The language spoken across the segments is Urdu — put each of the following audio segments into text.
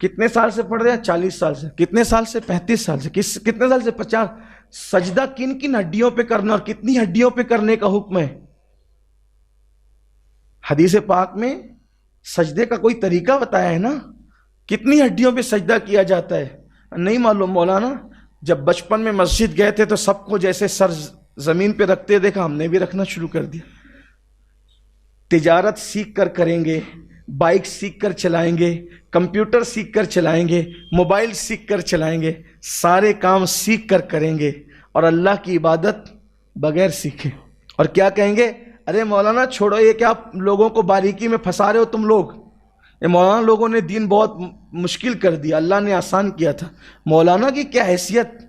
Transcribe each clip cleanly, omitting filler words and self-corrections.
کتنے سال سے پڑھ رہے ہیں؟ 40 سال سے. کتنے سال سے؟ 35 سال سے. کتنے سال سے؟ 50. سجدہ کن کن ہڈیوں پہ کرنا اور کتنی ہڈیوں پہ کرنے کا حکم ہے؟ حدیث پاک میں سجدے کا کوئی طریقہ بتایا ہے نا. کتنی ہڈیوں پہ سجدہ کیا جاتا ہے؟ نہیں معلوم مولانا. جب بچپن میں مسجد گئے تھے تو سب کو جیسے سر زمین پہ رکھتے دیکھا، ہم نے بھی رکھنا شروع کر دیا. تجارت سیکھ کر کریں گے، بائک سیکھ کر چلائیں گے، کمپیوٹر سیکھ کر چلائیں گے، موبائل سیکھ کر چلائیں گے، سارے کام سیکھ کر کریں گے، اور اللہ کی عبادت بغیر سیکھے. اور کیا کہیں گے؟ ارے مولانا چھوڑو، یہ کیا لوگوں کو باریکی میں پھنسا رہے ہو تم لوگ. یہ مولانا لوگوں نے دین بہت مشکل کر دیا، اللہ نے آسان کیا تھا. مولانا کی کیا حیثیت؟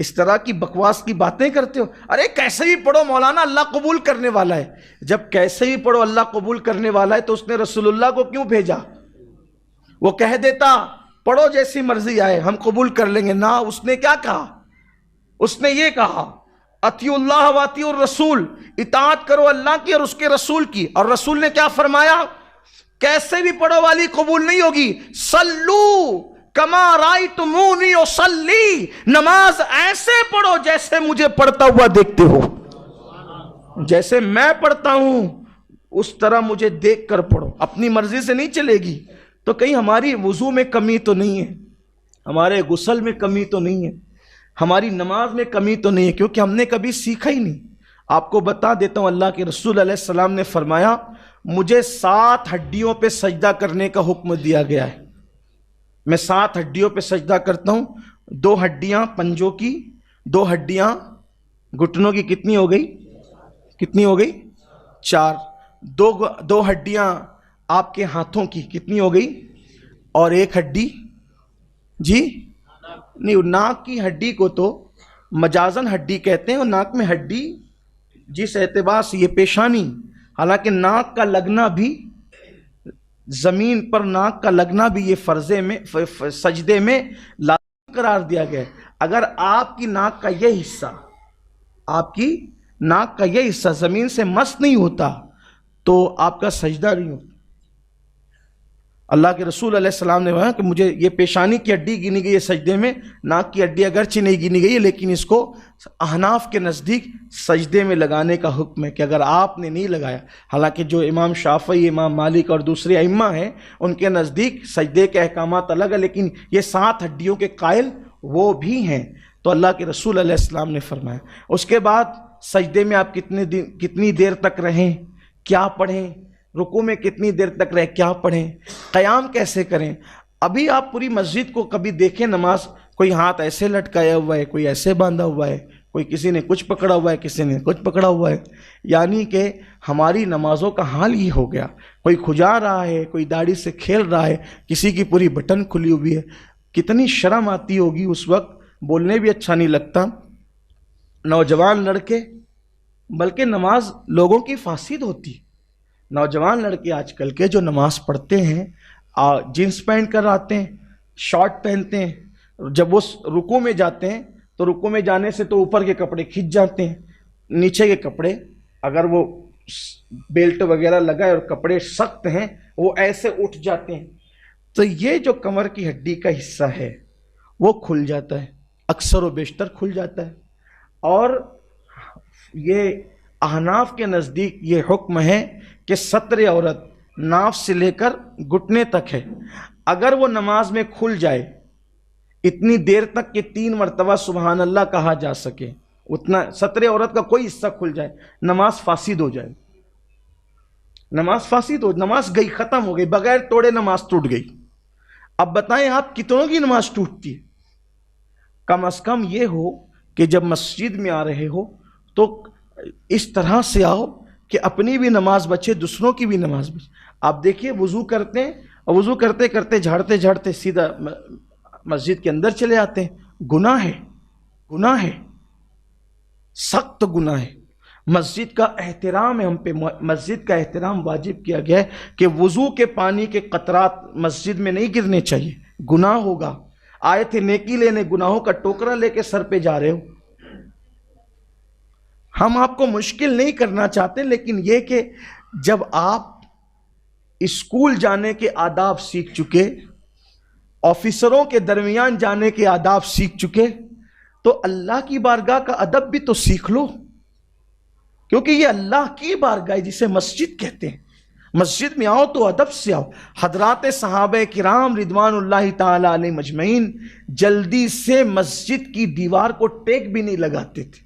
اس طرح کی بکواس کی باتیں کرتے ہو. ارے کیسے بھی پڑھو مولانا، اللہ قبول کرنے والا ہے. جب کیسے بھی پڑھو اللہ قبول کرنے والا ہے تو اس نے رسول اللہ کو کیوں بھیجا؟ وہ کہہ دیتا پڑھو جیسی مرضی آئے ہم قبول کر لیں گے. نہ، اس نے کیا کہا؟ اس نے یہ کہا اطیعوا اللہ و اطیعوا الرسول، اطاعت کرو اللہ کی اور اس کے رسول کی. اور رسول نے کیا فرمایا؟ کیسے بھی پڑھو والی قبول نہیں ہوگی. صلو کما رأیتمونی اصلی، نماز ایسے پڑھو جیسے مجھے پڑھتا ہوا دیکھتے ہو. جیسے میں پڑھتا ہوں اس طرح مجھے دیکھ کر پڑھو. اپنی مرضی سے نہیں چلے گی. تو کہیں ہماری وضو میں کمی تو نہیں ہے، ہمارے غسل میں کمی تو نہیں ہے، ہماری نماز میں کمی تو نہیں ہے، کیونکہ ہم نے کبھی سیکھا ہی نہیں. آپ کو بتا دیتا ہوں، اللہ کے رسول علیہ السلام نے فرمایا مجھے 7 ہڈیوں پہ سجدہ کرنے کا حکم دیا گیا ہے. میں 7 ہڈیوں پہ سجدہ کرتا ہوں. 2 ہڈیاں پنجوں کی، 2 ہڈیاں گھٹنوں کی. کتنی ہو گئی؟ کتنی ہو گئی؟ 4. 2 ہڈیاں آپ کے ہاتھوں کی. کتنی ہو گئی؟ اور 1 ہڈی جی نہیں، ناک کی ہڈی کو تو مجازن ہڈی کہتے ہیں، اور ناک میں ہڈی جس اعتبار سے یہ پیشانی. حالانکہ ناک کا لگنا بھی، زمین پر ناک کا لگنا بھی یہ فرضے میں سجدے میں لازم قرار دیا گیا ہے. اگر آپ کی ناک کا یہ حصہ، آپ کی ناک کا یہ حصہ زمین سے مس نہیں ہوتا تو آپ کا سجدہ نہیں ہوتا. اللہ کے رسول علیہ السلام نے کہا کہ مجھے یہ پیشانی کی ہڈی گنی گئی ہے سجدے میں، ناک کی ہڈی اگرچہ نہیں گنی گئی ہے، لیکن اس کو احناف کے نزدیک سجدے میں لگانے کا حکم ہے کہ اگر آپ نے نہیں لگایا. حالانکہ جو امام شافعی، امام مالک اور دوسرے ائمہ ہیں ان کے نزدیک سجدے کے احکامات الگ ہیں، لیکن یہ 7 ہڈیوں کے قائل وہ بھی ہیں. تو اللہ کے رسول علیہ السلام نے فرمایا. اس کے بعد سجدے میں آپ کتنی دیر تک رہیں، کیا پڑھیں، رکوع میں کتنی دیر تک رہیں، کیا پڑھیں، قیام کیسے کریں. ابھی آپ پوری مسجد کو کبھی دیکھیں نماز، کوئی ہاتھ ایسے لٹکایا ہوا ہے، کوئی ایسے باندھا ہوا ہے، کوئی کسی نے کچھ پکڑا ہوا ہے، کسی نے کچھ پکڑا ہوا ہے. یعنی کہ ہماری نمازوں کا حال ہی ہو گیا. کوئی کھجا رہا ہے، کوئی داڑھی سے کھیل رہا ہے، کسی کی پوری بٹن کھلی ہوئی ہے. کتنی شرم آتی ہوگی اس وقت، بولنے بھی اچھا نہیں لگتا. نوجوان لڑکے، بلکہ نماز لوگوں کی فاسد ہوتی. نوجوان لڑکے آج کل کے جو نماز پڑھتے ہیں جینس پہن کر آتے ہیں، شارٹ پہنتے ہیں. جب وہ رکوع میں جاتے ہیں تو رکوع میں جانے سے تو اوپر کے کپڑے کھنچ جاتے ہیں، نیچے کے کپڑے اگر وہ بیلٹ وغیرہ لگائے اور کپڑے سخت ہیں وہ ایسے اٹھ جاتے ہیں. تو یہ جو کمر کی ہڈی کا حصہ ہے وہ کھل جاتا ہے، اکثر و بیشتر کھل جاتا ہے. اور یہ احناف کے نزدیک یہ حکم ہے کہ ستر عورت ناف سے لے کر گھٹنے تک ہے. اگر وہ نماز میں کھل جائے اتنی دیر تک کہ 3 مرتبہ سبحان اللہ کہا جا سکے، اتنا ستر عورت کا کوئی حصہ کھل جائے، نماز فاسد ہو جائے. نماز فاسد ہو، نماز گئی، ختم ہو گئی، بغیر توڑے نماز ٹوٹ گئی. اب بتائیں آپ کتنوں کی نماز ٹوٹتی ہے؟ کم از کم یہ ہو کہ جب مسجد میں آ رہے ہو تو اس طرح سے آؤ کہ اپنی بھی نماز بچے، دوسروں کی بھی نماز بچے. آپ دیکھیے وضو کرتے ہیں اور وضو کرتے کرتے جھاڑتے جھاڑتے سیدھا مسجد کے اندر چلے آتے ہیں. گناہ ہے، گناہ ہے، سخت گناہ ہے. مسجد کا احترام ہے، ہم پہ مسجد کا احترام واجب کیا گیا ہے کہ وضو کے پانی کے قطرات مسجد میں نہیں گرنے چاہیے، گناہ ہوگا. آئے تھے نیکی لینے، گناہوں کا ٹوکرا لے کے سر پہ جا رہے ہو. ہم آپ کو مشکل نہیں کرنا چاہتے، لیکن یہ کہ جب آپ اسکول جانے کے آداب سیکھ چکے، آفیسروں کے درمیان جانے کے آداب سیکھ چکے، تو اللہ کی بارگاہ کا ادب بھی تو سیکھ لو، کیونکہ یہ اللہ کی بارگاہ ہے جسے مسجد کہتے ہیں۔ مسجد میں آؤ تو ادب سے آؤ۔ حضرات صحابہ کرام رضوان اللہ تعالی علیہ مجمعین جلدی سے مسجد کی دیوار کو ٹیک بھی نہیں لگاتے تھے۔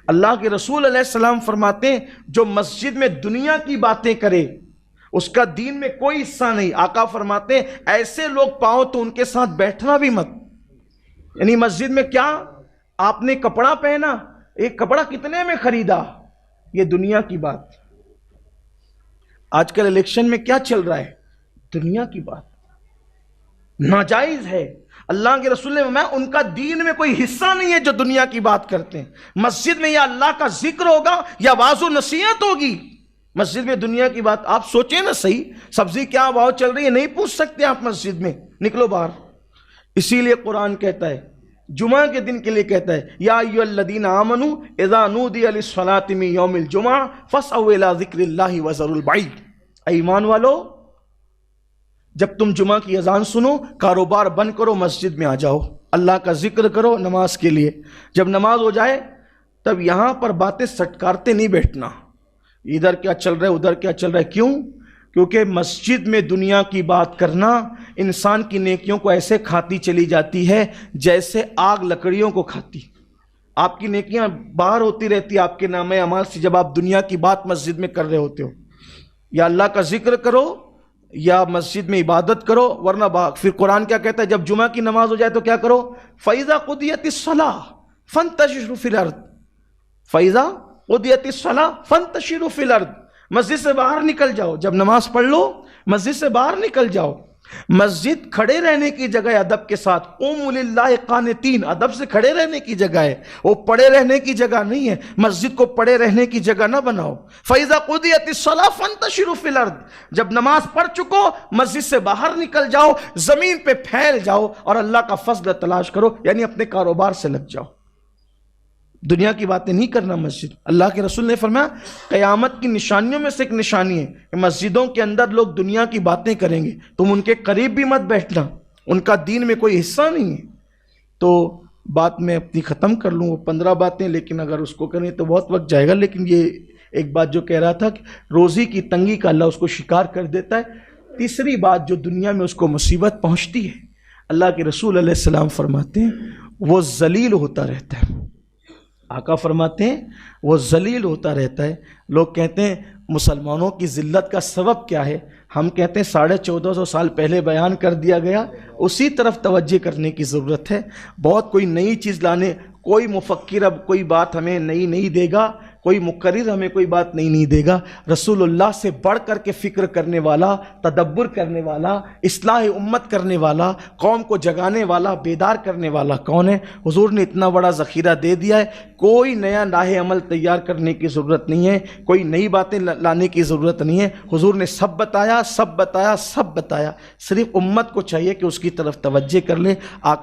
اللہ کے رسول علیہ السلام فرماتے ہیں جو مسجد میں دنیا کی باتیں کرے اس کا دین میں کوئی حصہ نہیں۔ آقا فرماتے ہیں ایسے لوگ پاؤ تو ان کے ساتھ بیٹھنا بھی مت۔ یعنی مسجد میں کیا آپ نے کپڑا پہنا، ایک کپڑا کتنے میں خریدا، یہ دنیا کی بات۔ آج کل الیکشن میں کیا چل رہا ہے، دنیا کی بات، ناجائز ہے۔ اللہ کے رسول نے فرمایا ان کا دین میں کوئی حصہ نہیں ہے جو دنیا کی بات کرتے ہیں۔ مسجد میں یا اللہ کا ذکر ہوگا یا واعظ و نصیحت ہوگی، مسجد میں دنیا کی بات۔ آپ سوچیں نا صحیح، سبزی کیا بھاؤ چل رہی ہے نہیں پوچھ سکتے آپ مسجد میں، نکلو باہر۔ اسی لیے قرآن کہتا ہے، جمعہ کے دن کے لیے کہتا ہے یا ایھا الذین آمنوا اذا نودی للصلاۃ من یوم الجمعہ فاسعوا الی ذکر اللہ وذروا البیع۔ اے ایمان والو، جب تم جمعہ کی اذان سنو کاروبار بند کرو، مسجد میں آ جاؤ، اللہ کا ذکر کرو نماز کے لیے۔ جب نماز ہو جائے تب یہاں پر باتیں سٹکارتے نہیں بیٹھنا، ادھر کیا چل رہا ہے ادھر کیا چل رہا ہے۔ کیوں؟ کیونکہ مسجد میں دنیا کی بات کرنا انسان کی نیکیوں کو ایسے کھاتی چلی جاتی ہے جیسے آگ لکڑیوں کو کھاتی۔ آپ کی نیکیاں باہر ہوتی رہتی آپ کے نام اعمال سے جب آپ دنیا کی بات مسجد میں کر رہے ہوتے ہو۔ یا اللہ کا ذکر کرو یا مسجد میں عبادت کرو، ورنہ پھر قرآن کیا کہتا ہے جب جمعہ کی نماز ہو جائے تو کیا کرو، فَإِذَا قُضِيَتِ الصَّلَاةُ فَانتَشِرُوا فِي الْأَرْضِ۔ فَإِذَا قُضِيَتِ الصَّلَاةُ فَانتَشِرُوا فِي الْأَرْضِ، مسجد سے باہر نکل جاؤ، جب نماز پڑھ لو مسجد سے باہر نکل جاؤ۔ مسجد کھڑے رہنے کی جگہ ہے ادب کے ساتھ، قوموا للہ قانتین، ادب سے کھڑے رہنے کی جگہ ہے، وہ پڑے رہنے کی جگہ نہیں ہے۔ مسجد کو پڑے رہنے کی جگہ نہ بناؤ۔ فَإِذَا قُضِيَتِ الصَّلَاةُ فَانتَشِرُوا فِي الْأَرْضِ، جب نماز پڑھ چکو مسجد سے باہر نکل جاؤ، زمین پہ پھیل جاؤ اور اللہ کا فضل تلاش کرو، یعنی اپنے کاروبار سے لگ جاؤ، دنیا کی باتیں نہیں کرنا مسجد۔ اللہ کے رسول نے فرمایا قیامت کی نشانیوں میں سے ایک نشانی ہے کہ مسجدوں کے اندر لوگ دنیا کی باتیں کریں گے، تم ان کے قریب بھی مت بیٹھنا، ان کا دین میں کوئی حصہ نہیں ہے۔ تو بات میں اپنی ختم کر لوں، وہ 15 باتیں، لیکن اگر اس کو کریں تو بہت وقت جائے گا۔ لیکن یہ ایک بات جو کہہ رہا تھا کہ روزی کی تنگی کا اللہ اس کو شکار کر دیتا ہے۔ تیسری بات جو دنیا میں اس کو مصیبت پہنچتی ہے، اللہ کے رسول علیہ السلام فرماتے ہیں وہ ذلیل ہوتا رہتا ہے۔ آقا فرماتے ہیں وہ ذلیل ہوتا رہتا ہے۔ لوگ کہتے ہیں مسلمانوں کی ذلت کا سبب کیا ہے، ہم کہتے ہیں 1450 سال پہلے بیان کر دیا گیا، اسی طرف توجہ کرنے کی ضرورت ہے۔ بہت کوئی نئی چیز لانے، کوئی مفکر اب کوئی بات ہمیں نئی نہیں دے گا، کوئی مقرر ہمیں کوئی بات نہیں دے گا۔ رسول اللہ سے بڑھ کر کے فکر کرنے والا، تدبر کرنے والا، اصلاح امت کرنے والا، قوم کو جگانے والا، بیدار کرنے والا کون ہے؟ حضور نے اتنا بڑا ذخیرہ دے دیا ہے، کوئی نیا راہ عمل تیار کرنے کی ضرورت نہیں ہے، کوئی نئی باتیں لانے کی ضرورت نہیں ہے۔ حضور نے سب بتایا، سب بتایا، سب بتایا، صرف امت کو چاہیے کہ اس کی طرف توجہ کر لے۔ آقا